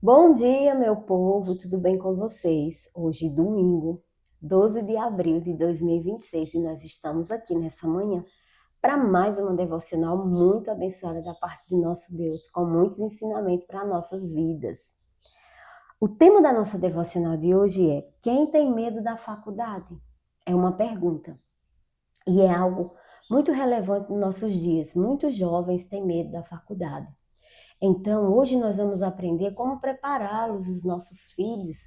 Bom dia, meu povo, tudo bem com vocês? Hoje, domingo, 12 de abril de 2026, e nós estamos aqui nessa manhã para mais uma devocional muito abençoada da parte de nosso Deus, com muitos ensinamentos para nossas vidas. O tema da nossa devocional de hoje é: quem tem medo da faculdade? É uma pergunta e é algo muito relevante nos nossos dias. Muitos jovens têm medo da faculdade. Então, hoje nós vamos aprender como prepará-los, os nossos filhos,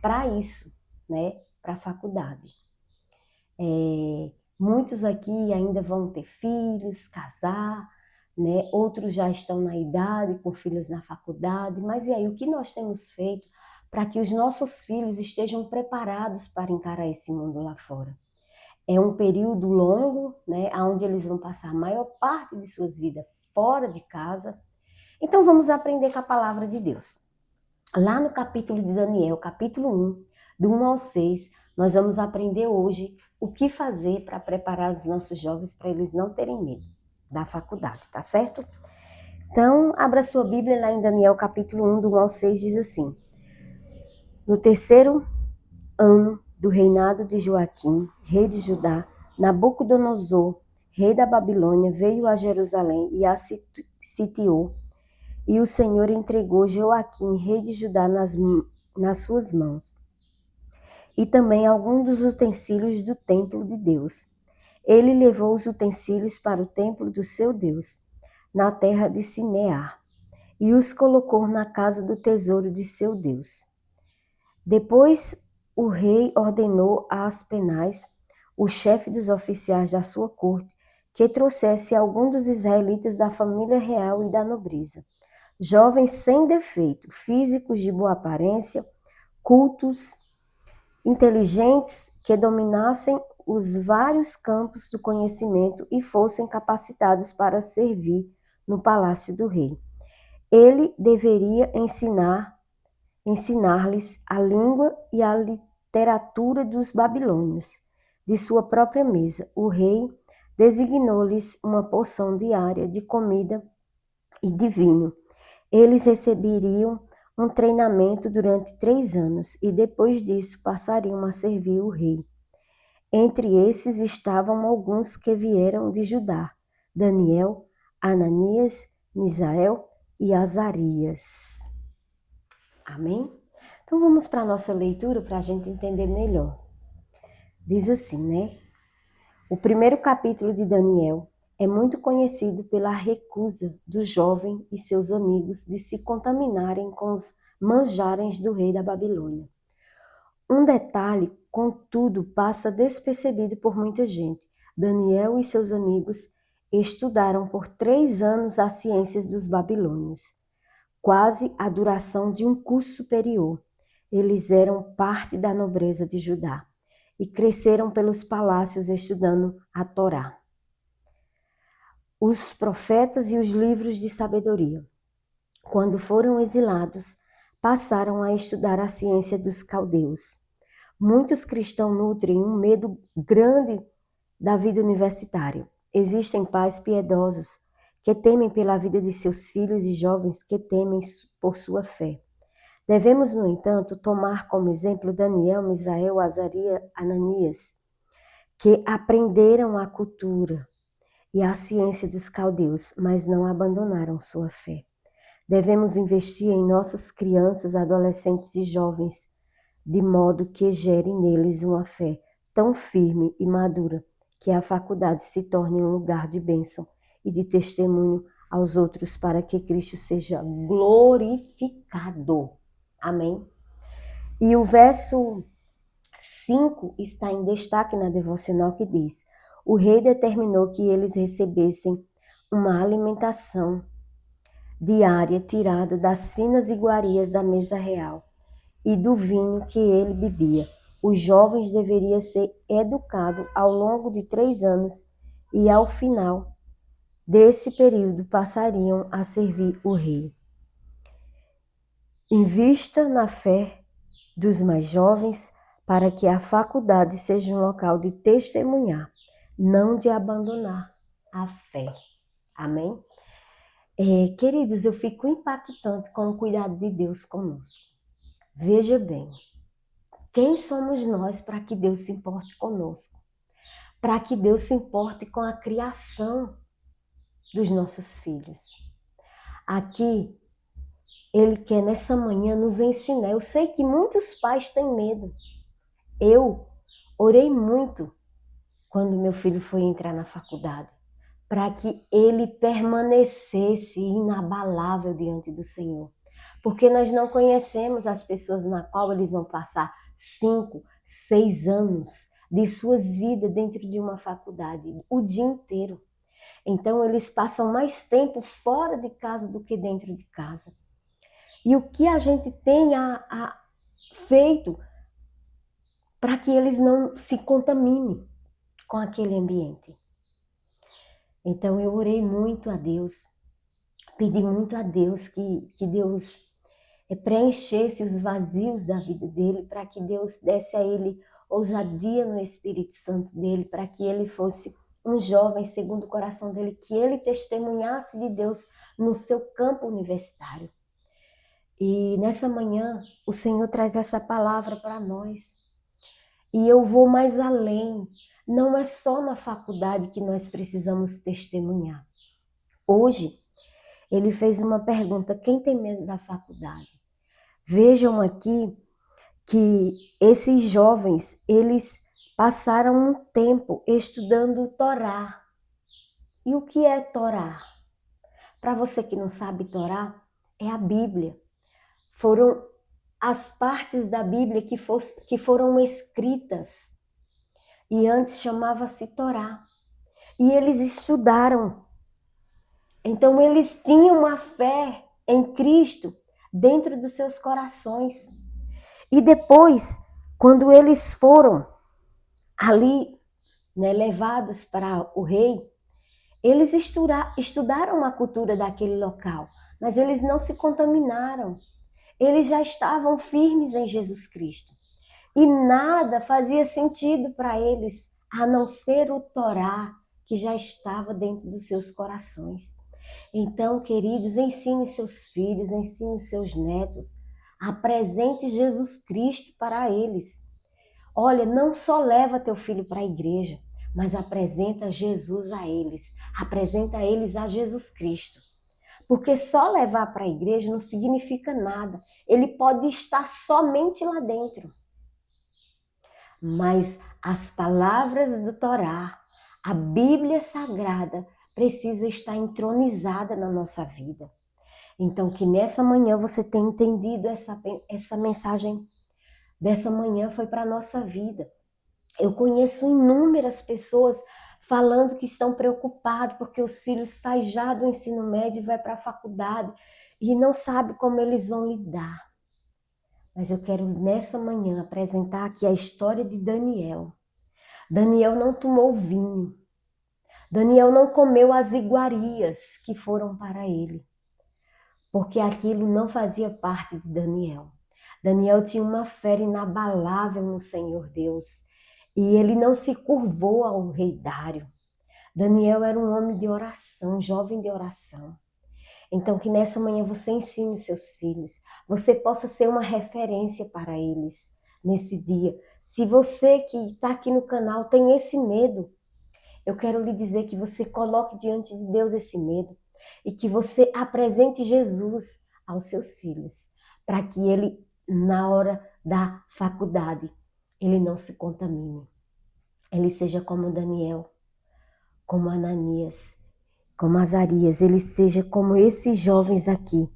para isso, né? Para a faculdade. Muitos aqui ainda vão ter filhos, casar, né? Outros já estão na idade com filhos na faculdade. Mas e aí, o que nós temos feito para que os nossos filhos estejam preparados para encarar esse mundo lá fora? É um período longo, né? Onde eles vão passar a maior parte de suas vidas fora de casa. Então vamos aprender com a palavra de Deus. Lá no capítulo de Daniel, capítulo 1, do 1 ao 6, nós vamos aprender hoje o que fazer para preparar os nossos jovens para eles não terem medo da faculdade, tá certo? Então, abra sua Bíblia lá em Daniel, capítulo 1, do 1 ao 6, diz assim: No terceiro ano do reinado de Joaquim, rei de Judá, Nabucodonosor, rei da Babilônia, veio a Jerusalém e a sitiou. E o Senhor entregou Joaquim, rei de Judá, nas suas mãos, e também alguns dos utensílios do templo de Deus. Ele levou os utensílios para o templo do seu Deus, na terra de Sinear, e os colocou na casa do tesouro de seu Deus. Depois o rei ordenou a Aspenaz, o chefe dos oficiais da sua corte, que trouxesse algum dos israelitas da família real e da nobreza, jovens sem defeito, físicos de boa aparência, cultos, inteligentes, que dominassem os vários campos do conhecimento e fossem capacitados para servir no palácio do rei. Ele deveria ensinar-lhes a língua e a literatura dos babilônios. De sua própria mesa, o rei designou-lhes uma porção diária de comida e de vinho. Eles receberiam um treinamento durante 3 anos e depois disso passariam a servir o rei. Entre esses estavam alguns que vieram de Judá: Daniel, Ananias, Misael e Azarias. Amém? Então vamos para a nossa leitura para a gente entender melhor. Diz assim, né? O primeiro capítulo de Daniel é muito conhecido pela recusa do jovem e seus amigos de se contaminarem com os manjares do rei da Babilônia. Um detalhe, contudo, passa despercebido por muita gente. Daniel e seus amigos estudaram por 3 anos as ciências dos babilônios, quase a duração de um curso superior. Eles eram parte da nobreza de Judá e cresceram pelos palácios estudando a Torá, os profetas e os livros de sabedoria. Quando foram exilados, passaram a estudar a ciência dos caldeus. Muitos cristãos nutrem um medo grande da vida universitária. Existem pais piedosos que temem pela vida de seus filhos e jovens que temem por sua fé. Devemos, no entanto, tomar como exemplo Daniel, Misael, Azarias, Ananias, que aprenderam a cultura e a ciência dos caldeus, mas não abandonaram sua fé. Devemos investir em nossas crianças, adolescentes e jovens, de modo que gere neles uma fé tão firme e madura que a faculdade se torne um lugar de bênção e de testemunho aos outros para que Cristo seja glorificado. Amém? E o verso 5 está em destaque na devocional que diz: o rei determinou que eles recebessem uma alimentação diária tirada das finas iguarias da mesa real e do vinho que ele bebia. Os jovens deveriam ser educados ao longo de 3 anos e ao final desse período passariam a servir o rei. Invista na fé dos mais jovens para que a faculdade seja um local de testemunhar, não de abandonar a fé. Amém? Queridos, eu fico impactante com o cuidado de Deus conosco. Veja bem, quem somos nós para que Deus se importe conosco? Para que Deus se importe com a criação dos nossos filhos. Aqui, Ele quer nessa manhã nos ensinar. Eu sei que muitos pais têm medo. Eu orei muito quando meu filho foi entrar na faculdade, para que ele permanecesse inabalável diante do Senhor. Porque nós não conhecemos as pessoas na qual eles vão passar 5, 6 anos de suas vidas dentro de uma faculdade, o dia inteiro. Então, eles passam mais tempo fora de casa do que dentro de casa. E o que a gente tem feito para que eles não se contaminem com aquele ambiente? Então, eu orei muito a Deus, pedi muito a Deus que Deus preenchesse os vazios da vida dele, para que Deus desse a ele ousadia no Espírito Santo dele, para que ele fosse um jovem segundo o coração dele, que ele testemunhasse de Deus no seu campo universitário. E nessa manhã, o Senhor traz essa palavra para nós. E eu vou mais além. Não é só na faculdade que nós precisamos testemunhar. Hoje, ele fez uma pergunta: quem tem medo da faculdade? Vejam aqui que esses jovens, eles passaram um tempo estudando o Torá. E o que é Torá? Para você que não sabe, Torá é a Bíblia. Foram as partes da Bíblia que foram escritas. E antes chamava-se Torá. E eles estudaram. Então eles tinham uma fé em Cristo dentro dos seus corações. E depois, quando eles foram ali, né, levados para o rei, eles estudaram a cultura daquele local, mas eles não se contaminaram. Eles já estavam firmes em Jesus Cristo. E nada fazia sentido para eles, a não ser o Torá, que já estava dentro dos seus corações. Então, queridos, ensine seus filhos, ensine seus netos, apresente Jesus Cristo para eles. Olha, não só leva teu filho para a igreja, mas apresenta Jesus a eles. Apresenta eles a Jesus Cristo. Porque só levar para a igreja não significa nada. Ele pode estar somente lá dentro. Mas as palavras do Torá, a Bíblia Sagrada, precisa estar entronizada na nossa vida. Então, que nessa manhã você tenha entendido essa mensagem dessa manhã foi para a nossa vida. Eu conheço inúmeras pessoas falando que estão preocupados porque os filhos saem já do ensino médio e vão para a faculdade e não sabem como eles vão lidar. Mas eu quero nessa manhã apresentar aqui a história de Daniel. Daniel não tomou vinho. Daniel não comeu as iguarias que foram para ele, porque aquilo não fazia parte de Daniel. Daniel tinha uma fé inabalável no Senhor Deus e ele não se curvou ao rei Dário. Daniel era um homem de oração, jovem de oração. Então que nessa manhã você ensine os seus filhos, você possa ser uma referência para eles nesse dia. Se você que está aqui no canal tem esse medo, eu quero lhe dizer que você coloque diante de Deus esse medo e que você apresente Jesus aos seus filhos, para que ele, na hora da faculdade, ele não se contamine. Ele seja como Daniel, como Ananias, como Azarias, ele seja como esses jovens aqui,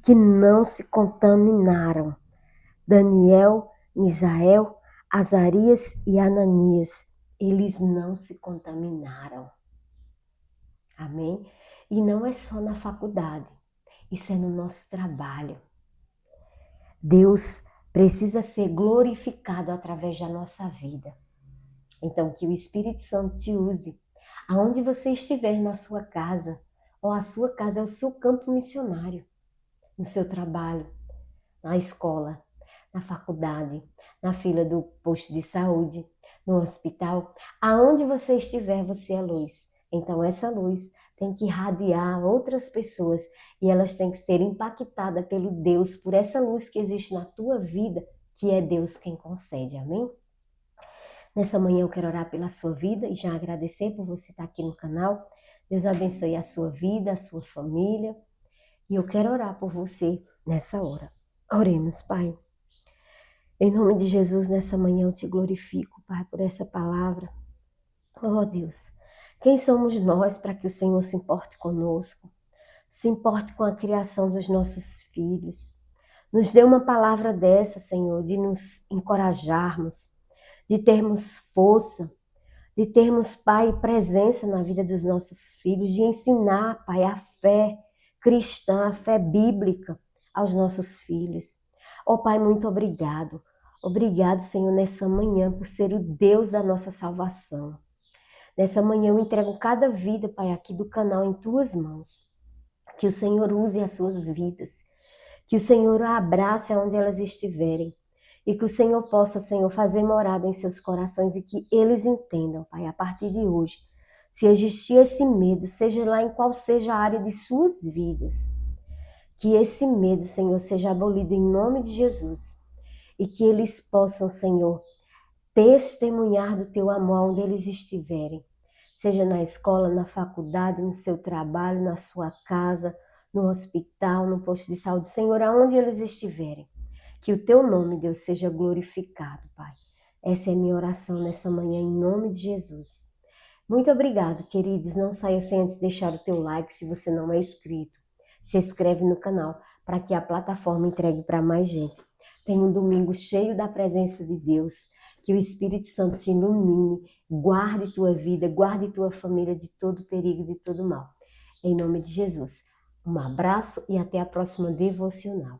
que não se contaminaram. Daniel, Misael, Azarias e Ananias, eles não se contaminaram. Amém? E não é só na faculdade, isso é no nosso trabalho. Deus precisa ser glorificado através da nossa vida. Então, que o Espírito Santo te use aonde você estiver na sua casa, ou a sua casa é o seu campo missionário, no seu trabalho, na escola, na faculdade, na fila do posto de saúde, no hospital, aonde você estiver, você é luz. Então essa luz tem que irradiar outras pessoas e elas têm que ser impactadas pelo Deus, por essa luz que existe na tua vida, que é Deus quem concede, amém? Nessa manhã eu quero orar pela sua vida e já agradecer por você estar aqui no canal. Deus abençoe a sua vida, a sua família. E eu quero orar por você nessa hora. Oremos, Pai. Em nome de Jesus, nessa manhã eu te glorifico, Pai, por essa palavra. Oh, Deus, quem somos nós para que o Senhor se importe conosco? Se importe com a criação dos nossos filhos. Nos dê uma palavra dessa, Senhor, de nos encorajarmos, de termos força, de termos, Pai, presença na vida dos nossos filhos, de ensinar, Pai, a fé cristã, a fé bíblica aos nossos filhos. Oh, Pai, muito obrigado. Obrigado, Senhor, nessa manhã por ser o Deus da nossa salvação. Nessa manhã eu entrego cada vida, Pai, aqui do canal em Tuas mãos. Que o Senhor use as suas vidas. Que o Senhor a abrace aonde elas estiverem. E que o Senhor possa, Senhor, fazer morada em seus corações e que eles entendam, Pai, a partir de hoje, se existir esse medo, seja lá em qual seja a área de suas vidas, que esse medo, Senhor, seja abolido em nome de Jesus e que eles possam, Senhor, testemunhar do Teu amor onde eles estiverem, seja na escola, na faculdade, no seu trabalho, na sua casa, no hospital, no posto de saúde, Senhor, aonde eles estiverem. Que o Teu nome, Deus, seja glorificado, Pai. Essa é a minha oração nessa manhã, em nome de Jesus. Muito obrigado, queridos. Não saia sem antes deixar o teu like se você não é inscrito. Se inscreve no canal para que a plataforma entregue para mais gente. Tenha um domingo cheio da presença de Deus. Que o Espírito Santo te ilumine, guarde tua vida, guarde tua família de todo perigo, de todo mal. Em nome de Jesus. Um abraço e até a próxima devocional.